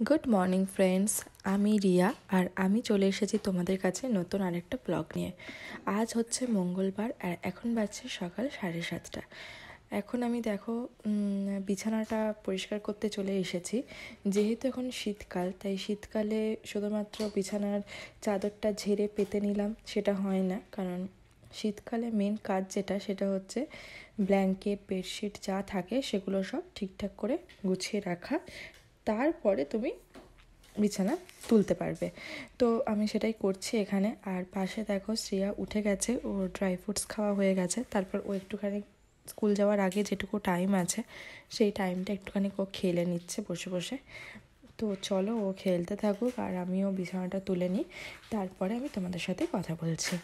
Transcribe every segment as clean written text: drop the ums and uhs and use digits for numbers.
Good morning friends, আমি রিয়া আর আমি চলে এসেছি তোমাদের কাছে নতুন আরেকটা ব্লগ নিয়ে। আজ হচ্ছে মঙ্গলবার আর এখন বাজছে সকাল 7:30। এখন আমি দেখো বিছানাটা পরিষ্কার করতে চলে এসেছি। যেহেতু এখন শীতকাল, তাই শীতকালে শুধুমাত্র বিছানার চাদরটা ঝেড়ে পেতে নিলাম সেটা হয় না, কারণ শীতকালে মেন কাজ যেটা সেটা হচ্ছে ব্ল্যাঙ্কেট বেডশিট যা থাকে সেগুলো সব ঠিকঠাক করে গুছিয়ে রাখা, তারপরে তুমি বিছানা তুলতে পারবে। তো আমি সেটাই করছি এখানে। আর পাশে দেখো শ্রেয়া উঠে গেছে, ওর ড্রাই ফ্রুটস খাওয়া হয়ে গেছে, তারপর ও একটুখানি স্কুল যাওয়ার আগে যেটুকু টাইম আছে সেই টাইমটা একটুখানি ও খেলে নিচ্ছে বসে বসে। তো চলো ও খেলতে থাকুক আর আমিও বিছানাটা তুলে নিই, তারপরে আমি তোমাদের সাথে কথা বলছি।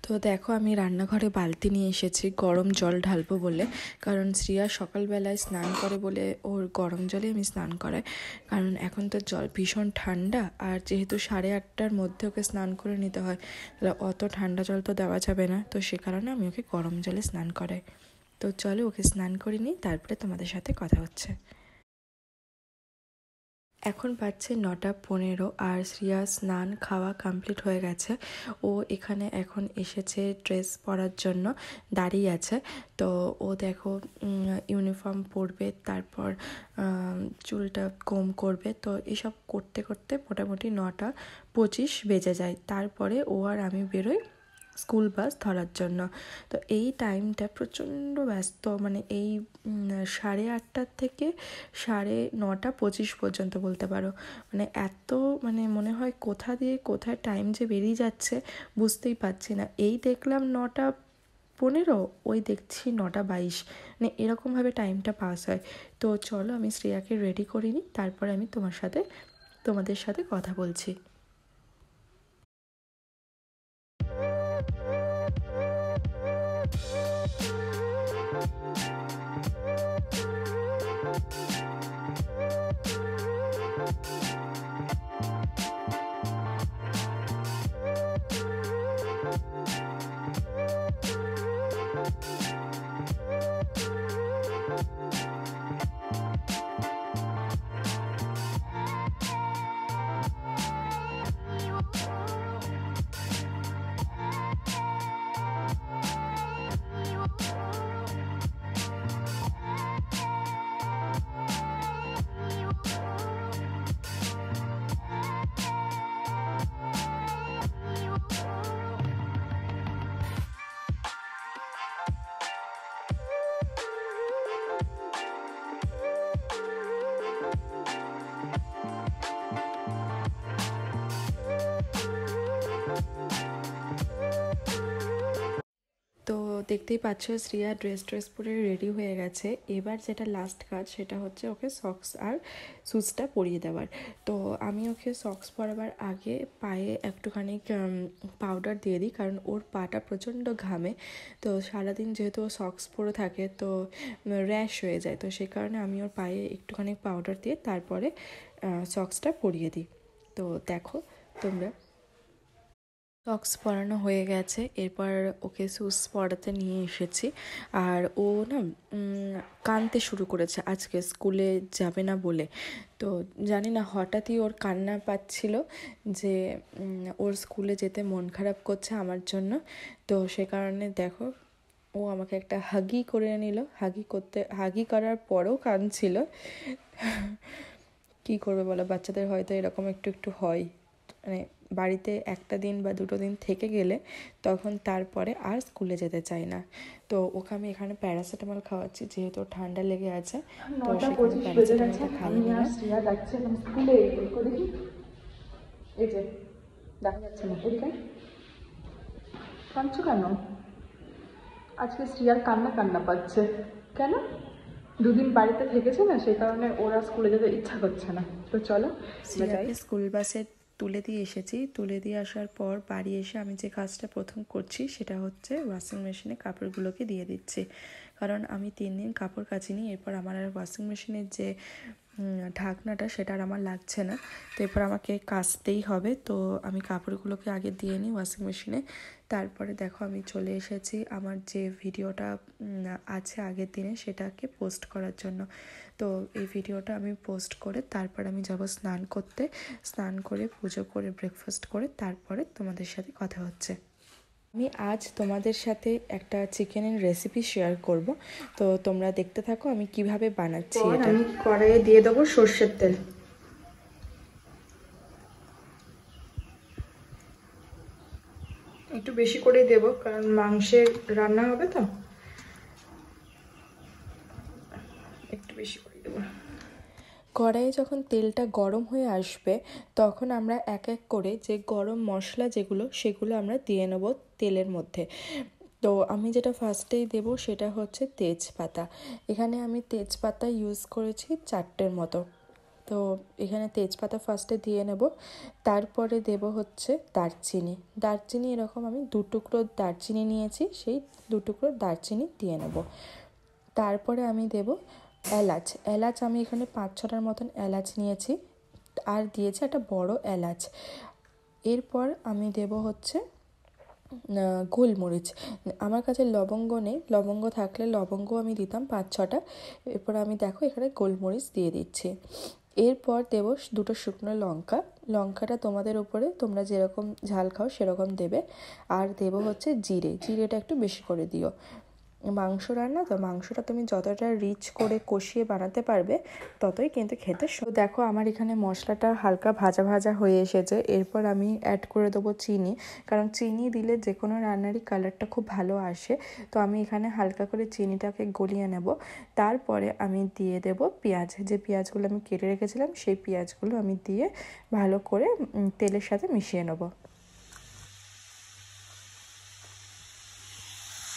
তো দেখো আমি রান্নাঘরে বালতি নিয়ে এসেছি গরম জল ঢালবো বলে, কারণ শ্রিয়া সকালবেলায় স্নান করে বলে ওর গরম জলে আমি স্নান করাই। কারণ এখন তো জল ভীষণ ঠান্ডা, আর যেহেতু 8:30টার মধ্যে ওকে স্নান করে নিতে হয়, তাহলে অত ঠান্ডা জল তো দেওয়া যাবে না, তো সে কারণে আমি ওকে গরম জলে স্নান করাই। তো চলো ওকে স্নান করে নিই, তারপরে তোমাদের সাথে কথা হচ্ছে। এখন বাজছে 9:15 আর শ্রিয়া স্নান খাওয়া কমপ্লিট হয়ে গেছে। ও এখানে এখন এসেছে ড্রেস পরার জন্য, দাঁড়িয়ে আছে। তো ও দেখো ইউনিফর্ম পরবে, তারপর চুলটা কোম করবে। তো এসব করতে করতে মোটামুটি 9:25 বেজে যায়। তারপরে ও আর আমি বেরোই স্কুল বাস ধরার জন্য। তো এই টাইমটা প্রচণ্ড ব্যস্ত, মানে এই 8:30 থেকে 9:25 পর্যন্ত বলতে পারো। মানে এত মানে মনে হয় কোথা দিয়ে কোথায় টাইম যে বেরিয়ে যাচ্ছে বুঝতেই পারছি না। এই দেখলাম 9:15, ওই দেখছি 9:22, মানে এরকমভাবে টাইমটা পাস হয়। তো চলো আমি শ্রেয়াকে রেডি করে নিই, তারপরে আমি তোমাদের সাথে কথা বলছি। তো দেখতেই পাচ্ছ শ্রিয়া ড্রেস পরে রেডি হয়ে গেছে। এবার যেটা লাস্ট কাজ সেটা হচ্ছে ওকে সক্স আর শুজটা পরিয়ে দেওয়ার। তো আমি ওকে সক্স পরাবার আগে পায়ে একটুখানি পাউডার দিয়ে দিই, কারণ ওর পাটা প্রচণ্ড ঘামে। তো সারাদিন যেহেতু ও সক্স পরে থাকে তো র্যাশ হয়ে যায়, তো সেই কারণে আমি ওর পায়ে একটুখানি পাউডার দিয়ে তারপরে সক্সটা পরিয়ে দিই। তো দেখো তোমরা, সক্স পরানো হয়ে গেছে, এরপর ওকে শুজ পরাতে নিয়ে এসেছি। আর ও না কাঁদতে শুরু করেছে আজকে স্কুলে যাবে না বলে। তো জানি না হঠাৎই ওর কান্না পাচ্ছিল যে ওর স্কুলে যেতে মন খারাপ করছে আমার জন্য। তো সে কারণে দেখো ও আমাকে একটা হাগি করে নিল। হাগি করার পরেও কাঁদছিল। কী করবে বলো, বাচ্চাদের হয়তো এরকম একটু একটু হয়, মানে বাড়িতে একটা দিন বা দুটো দিন থেকে গেলে তখন তারপরে আর স্কুলে যেতে চায় না। তো ওকে আমি এখানে প্যারাসিটামল খাওয়াচ্ছি, যেহেতু ঠান্ডা লেগে আছে। তো সেখানে প্যারাসিটামলটা খাইয়ে নিলাম। শ্রেয়া যাচ্ছে এখন স্কুলে। দেখি এই যে দেখা যাচ্ছে না, এদিকে কাঁদছো কেন? আজকে শ্রেয়ার কান্না কান্না পাচ্ছে কেন? দুদিন বাড়িতে থেকেছে না, সেই কারণে ওরা স্কুলে যেতে ইচ্ছা করছে না। তো চলো যাই। শ্রেয়াকে স্কুল বাসে তুলে দিয়ে এসেছি। তুলে দিয়ে আসার পর বাড়ি এসে আমি যে কাজটা প্রথম করছি সেটা হচ্ছে ওয়াশিং মেশিনে কাপড়গুলোকে দিয়ে দিচ্ছি, কারণ আমি 3 দিন কাপড় কাচিনি। এরপর আমার আর ওয়াশিং মেশিনের যে ঢাকনাটা সেটা আর আমার লাগছে না। তো এরপর আমাকে কাচতেই হবে। তো আমি কাপড়গুলোকে আগে দিয়ে নিই ওয়াশিং মেশিনে। তারপরে দেখো আমি চলে এসেছি আমার যে ভিডিওটা আছে আগের দিনে সেটাকে পোস্ট করার জন্য। তো এই ভিডিওটা আমি পোস্ট করে তারপর আমি যাব স্নান করতে। স্নান করে পুজো করে ব্রেকফাস্ট করে তারপরে তোমাদের সাথে কথা হচ্ছে। আমি আজ তোমাদের সাথে একটা চিকেনের রেসিপি শেয়ার করব। তো তোমরা দেখতে থাকো আমি কিভাবে বানাচ্ছি। এটা আমি কড়াইয়ে দিয়ে দেবো সর্ষের তেল। একটু বেশি করেই দেবো কারণ মাংসের রান্না হবে তো, একটু বেশি করে দেবো। কড়াইয়ে যখন তেলটা গরম হয়ে আসবে তখন আমরা এক এক করে যে গরম মশলা যেগুলো সেগুলো আমরা দিয়ে নেব তেলের মধ্যে। তো আমি যেটা ফার্স্টেই দেব সেটা হচ্ছে তেজপাতা। এখানে আমি তেজপাতা ইউজ করেছি 4টের মতো। তো এখানে তেজপাতা ফার্স্টে দিয়ে নেব। তারপরে দেব হচ্ছে দারচিনি। দারচিনি এরকম আমি 2 টুকরো দারচিনি নিয়েছি, সেই 2 টুকরো দারচিনি দিয়ে নেব। তারপরে আমি দেব এলাচ। এলাচ আমি এখানে 5-6টার মতন এলাচ নিয়েছি আর দিয়েছি একটা বড় এলাচ। এরপর আমি দেব হচ্ছে গোলমরিচ। আমার কাছে লবঙ্গ নেই, লবঙ্গ থাকলে লবঙ্গ আমি দিতাম 5-6টা। এরপর আমি দেখো এখানে গোলমরিচ দিয়ে দিচ্ছি। এরপর দেব 2টো শুকনো লঙ্কা। লঙ্কাটা তোমাদের উপরে, তোমরা যেরকম ঝাল খাও সেরকম দেবে। আর দেব হচ্ছে জিরে। জিরেটা একটু বেশি করে দিও। মাংস রান্না তো মাংসটা তুমি যতটা রিচ করে কষিয়ে বানাতে পারবে ততই কিন্তু খেতে। দেখো আমার এখানে মশলাটা হালকা ভাজা ভাজা হয়ে এসেছে। এরপর আমি অ্যাড করে দেবো চিনি, কারণ চিনি দিলে যে কোনো রান্নারই কালারটা খুব ভালো আসে। তো আমি এখানে হালকা করে চিনিটাকে গলিয়ে নেব। তারপরে আমি দিয়ে দেব পেঁয়াজ। যে পেঁয়াজগুলো আমি কেটে রেখেছিলাম সেই পেঁয়াজগুলো আমি দিয়ে ভালো করে তেলের সাথে মিশিয়ে নেব।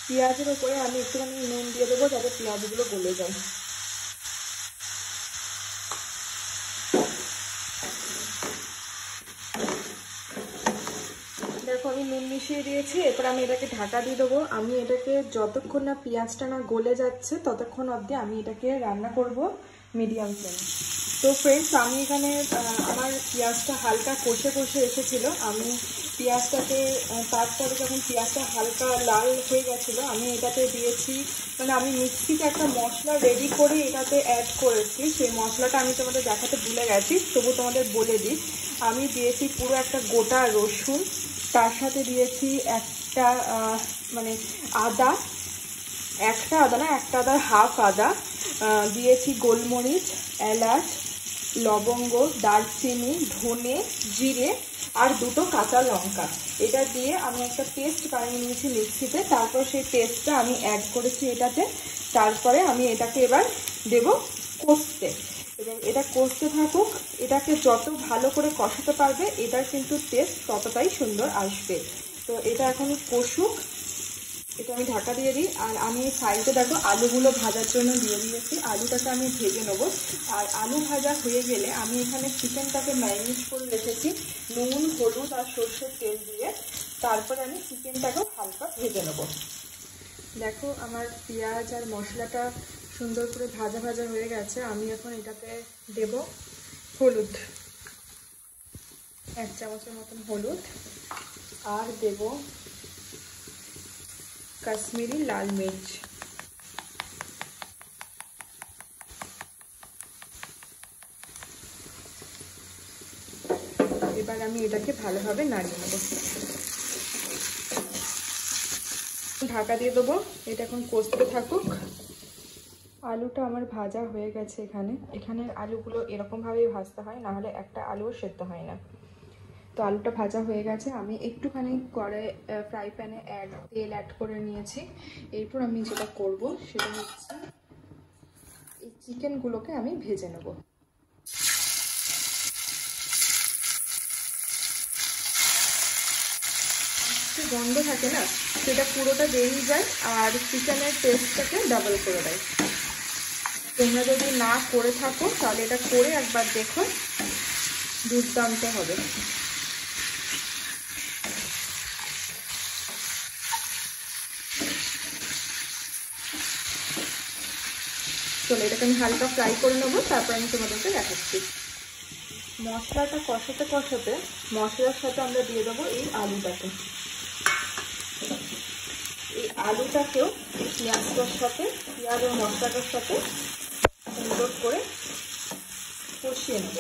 পেঁয়াজের উপরে আমি একটুখানি নুন দিয়ে দেবো যাতে পেঁয়াজগুলো গলে যায়। দেখো আমি নুন মিশিয়ে দিয়েছি। এরপর আমি এটাকে ঢাকা দিয়ে দেবো। আমি এটাকে যতক্ষণ না পেঁয়াজটা না গলে যাচ্ছে ততক্ষণ অবধি আমি এটাকে রান্না করব মিডিয়াম ফ্লেমে। তো ফ্রেন্ডস আমি এখানে আমার পেঁয়াজটা হালকা কষে কষে এসেছিলো। আমি পেঁয়াজটাকে তারপরে যখন পেঁয়াজটা হালকা লাল হয়ে গেছিলো আমি এটাতে দিয়েছি, মানে আমি মিক্সিতে একটা মশলা রেডি করে এটাতে অ্যাড করেছি। সেই মশলাটা আমি তোমাদের দেখাতে ভুলে গেছি, তবু তোমাদের বলে দিই। আমি দিয়েছি পুরো একটা গোটা রসুন, তার সাথে দিয়েছি একটা মানে আদা, একটা আদা না, একটা আদার হাফ আদা, দিয়েছি গোলমরিচ, এলাচ, লবঙ্গ, দারচিনি, ধনে, জিরে আর 2টো কাঁচা লঙ্কা। এটা দিয়ে আমি একটা পেস্ট বানিয়ে নিয়েছি মিক্সিতে। তারপর সেই পেস্টটা আমি অ্যাড করেছি এটাতে। তারপরে আমি এটাকে এবার দেব কষতে, এবং এটা কষতে থাকুক। এটাকে যত ভালো করে কষাতে পারবে এটার কিন্তু টেস্ট ততটাই সুন্দর আসবে। তো এটা এখন কষুক, এটা আমি ঢাকা দিয়ে দিই। আর আমি সাইডে দেখো আলুগুলো ভাজার জন্য দিয়ে দিয়েছি, আলুটাকে আমি ভেজে নেবো। আর আলু ভাজা হয়ে গেলে আমি এখানে চিকেনটাকে ম্যারিনেট করে রেখেছি নুন, হলুদ আর সর্ষের তেল দিয়ে। তারপরে আমি চিকেনটাকেও হালকা ভেজে নেবো। দেখো আমার পেঁয়াজ আর মশলাটা সুন্দর করে ভাজা ভাজা হয়ে গেছে। আমি এখন এটাতে দেব হলুদ, 1 চামচের মতন হলুদ, আর দেব কাশ্মীরি লাল মির্চ। এবার আমি এটাকে ভালোভাবে নাড়িয়ে নেব। ঢাকা দিয়ে দেবো, এটা এখন কষতে থাকুক। আলুটা আমার ভাজা হয়ে গেছে। এখানে আলুগুলো এরকমভাবেই ভাজতে হয়, নাহলে একটা আলুও সেদ্ধ হয় না। তো আলুটা ভাজা হয়ে গেছে। আমি একটুখানি ফ্রাই প্যানে তেল অ্যাড করে নিয়েছি। এরপর আমি যেটা করব সেটা হচ্ছে এই চিকেনগুলোকে আমি ভেজে নেব। যে গন্ধ থাকে না সেটা পুরোটা বেরিয়ে যায় আর চিকেনের টেস্টটাকে ডাবল করে দেয়। তোমরা যদি না করে থাকো তাহলে এটা করে একবার দেখো, দুর্দান্ত হবে। তো চলো এটাকে আমি হালকা ফ্রাই করে নেবো, তারপর আমি তোমাদেরকে দেখাচ্ছি। মশলাটা কষাতে কষাতে মশলার সাথে আমরা দিয়ে দেবো এই আলুটাকে। এই আলুটাকেও পেঁয়াজটার সাথে, পেঁয়াজ ও মশলাটার সাথে সুন্দর করে কষিয়ে নেব।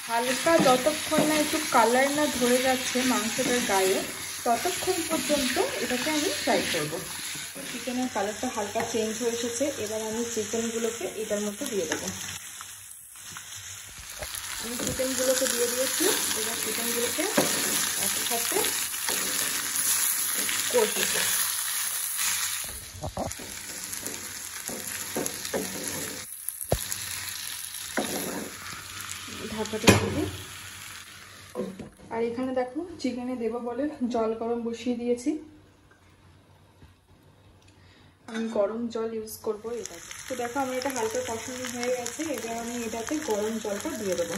হালকা যতক্ষণ না একটু কালার না ধরে যাচ্ছে মাংসটার গায়ে, ততক্ষণ পর্যন্ত এটাকে আমি ফ্রাই করব। চিকেনের কালারটা হালকা চেঞ্জ হয়ে এসেছে, এবার আমি চিকেনগুলোকে এটার মধ্যে দিয়ে দেবো। আমি চিকেনগুলোকে দিয়ে দিয়েছি, এবার চিকেনগুলোকে একসাথে কষবো। ঢাকাটা দিয়ে, আর এখানে দেখো চিকেনে দেবো বলে জল গরম বসিয়ে দিয়েছি। আমি গরম জল ইউজ করবো এটাতে। তো দেখো আমার এটা হালকা কষানো হয়ে গেছে, এবার আমি এটাতে গরম জলটা দিয়ে দেবো।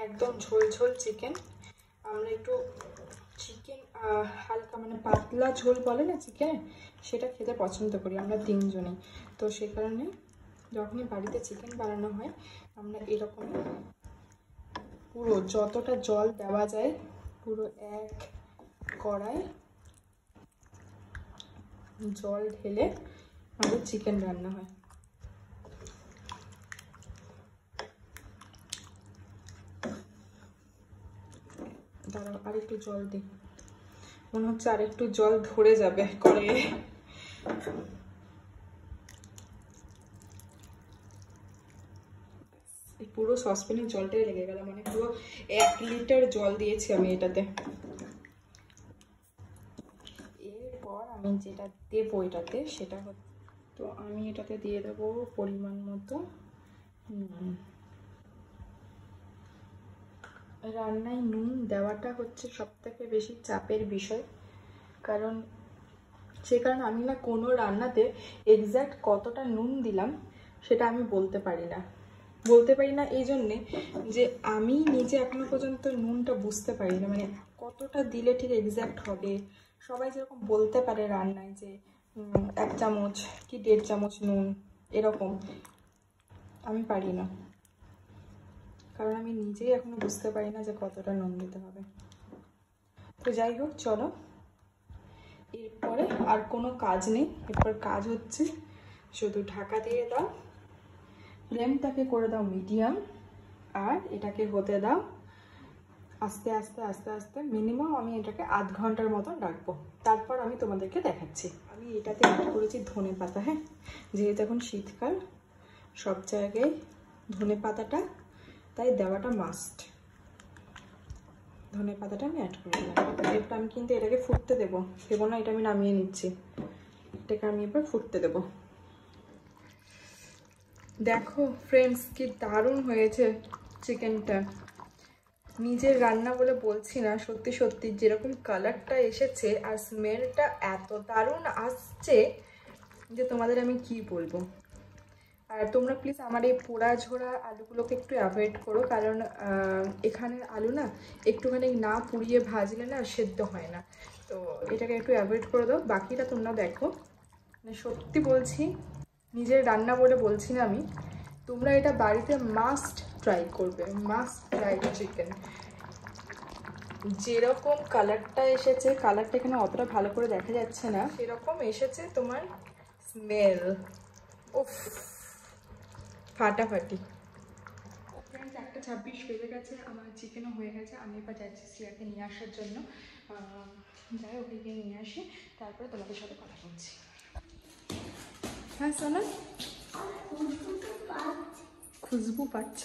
একদম ঝোল ঝোল চিকেন। আমরা একটু চিকেন হালকা মানে পাতলা ঝোল বলে না চিকেন, সেটা খেতে পছন্দ করি আমরা তিনজনেই। তো সে কারণে যখনই বাড়িতে চিকেন বানানো হয় আমরা এরকমই পুরো যতটা জল দেওয়া যায় পুরো এক কড়াই জল ঢেলে আমাদের চিকেন রান্না হয়। দাঁড়াও আরেকটু জল দিই, মনে হচ্ছে আরেকটু জল ধরে যাবে কড়াইয়ে। পুরো সসপ্যানের জলটাই লেগে গেল, মানে পুরো 1 লিটার জল দিয়েছি আমি এটাতে। এরপর আমি যেটা দেবো এটাতে সেটা হচ্ছে, তো আমি এটাতে দিয়ে দেবো পরিমাণ মতো নুন। রান্নায় নুন দেওয়াটা হচ্ছে সবথেকে বেশি চাপের বিষয়, কারণ সে কারণে আমি না কোনো রান্নাতে এক্স্যাক্ট কতটা নুন দিলাম সেটা আমি বলতে পারি না এই জন্যে যে আমি নিজে এখনো পর্যন্ত নুনটা বুঝতে পারি না, মানে কতটা দিলে ঠিক এক্স্যাক্ট হবে। সবাই যেরকম বলতে পারে রান্নায় যে 1 চামচ কি 1.5 চামচ নুন এরকম, আমি পারি না, কারণ আমি নিজেই এখনো বুঝতে পারি না যে কতটা নুন দিতে হবে। তো যাই হোক চলো, এরপরে আর কোনো কাজ নেই, এরপর কাজ হচ্ছে শুধু ঢাকা দিয়ে দাও, ফ্লেমটাকে করে দাও মিডিয়াম, আর এটাকে হতে দাও আস্তে আস্তে আস্তে আস্তে। মিনিমাম আমি এটাকে 1/2 ঘন্টার মতন রাখবো, তারপর আমি তোমাদেরকে দেখাচ্ছি। আমি এটাতে অ্যাড করেছি ধনে পাতা, হ্যাঁ, যেহেতু এখন শীতকাল সব জায়গায় ধনে পাতাটা তাই দেওয়াটা মাস্ট। ধনে পাতাটা আমি অ্যাড করে দিলাম। এরপর আমি কিন্তু এটাকে ফুটতে দেবো না, এটা আমি নামিয়ে নিচ্ছি। এটাকে আমি এবার ফুটতে দেবো। দেখো ফ্রেন্ডস কি দারুণ হয়েছে চিকেনটা, নিজের রান্না বলে বলছি না, সত্যি সত্যি যেরকম কালারটা এসেছে আর স্মেলটা এত দারুণ আসছে যে তোমাদের আমি কি বলবো। আর তোমরা প্লিজ আমার এই পোড়া ঝোড়া আলুগুলোকে একটু অ্যাভয়েড করো, কারণ এখানের আলু না একটুখানি না পুড়িয়ে ভাজলে না সেদ্ধ হয় না, তো এটাকে একটু অ্যাভয়েড করে দাও। বাকিটা তোমরা দেখো, মানে সত্যি বলছি নিজের রান্না বলে বলছি না আমি, তোমরা এটা বাড়িতে মাস্ট ট্রাই করবে, মাস্ট ট্রাই চিকেন। যেরকম কালারটা এসেছে, কালারটা এখানে অতটা ভালো করে দেখা যাচ্ছে না, সেরকম এসেছে তোমার স্মেল, উফ ফাটাফাটি। ফ্রেন্ডস 1:26 বেজে গেছে, আমার চিকেনও হয়ে গেছে। আমি এবার যাচ্ছি শ্রেয়াকে নিয়ে আসার জন্য, যাই ওকে গিয়ে নিয়ে আসি, তারপরে তোমাদের সাথে কথা বলছি। হ্যাঁ সোনা, খুশবু পাচ্ছ?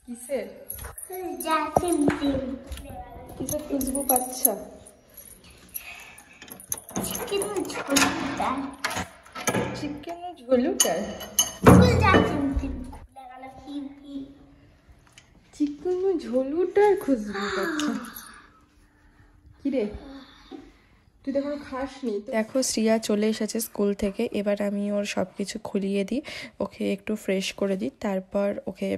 কিসের কিসের খুশবু পাচ্ছ? চিকেন ঝোলুটার, চিকেন ঝোলুটার খুশবু পাচ্ছ? কিরে তুই তো এখন খাসনি। দেখো শ্রিয়া চলে এসেছে স্কুল থেকে, এবার আমি ওর সব কিছু খুলিয়ে দিই, ওকে একটু ফ্রেশ করে দিই, তারপর ওকে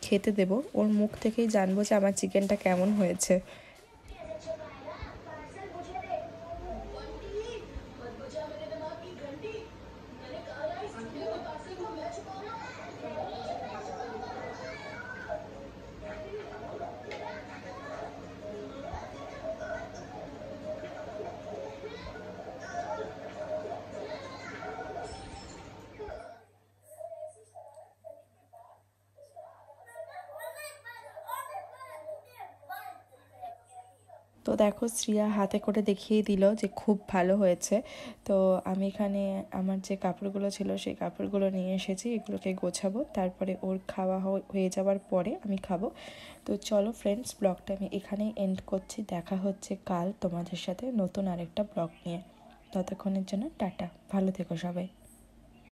খেতে দেব। ওর মুখ থেকেই জানবো যে আমার চিকেনটা কেমন হয়েছে। তো দেখো শ্রিয়া হাতে করে দেখিয়ে দিল যে খুব ভালো হয়েছে। তো আমি এখানে আমার যে কাপড়গুলো ছিল সেই কাপড়গুলো নিয়ে এসেছি, এগুলোকে গোছাবো, তারপরে ওর খাওয়া হয়ে যাওয়ার পরে আমি খাবো। তো চলো ফ্রেন্ডস, ব্লগটা আমি এখানেই এন্ড করছি। দেখা হচ্ছে কাল তোমাদের সাথে নতুন আরেকটা ব্লগ নিয়ে। ততক্ষণের জন্য টাটা, ভালো থেকো সবাই।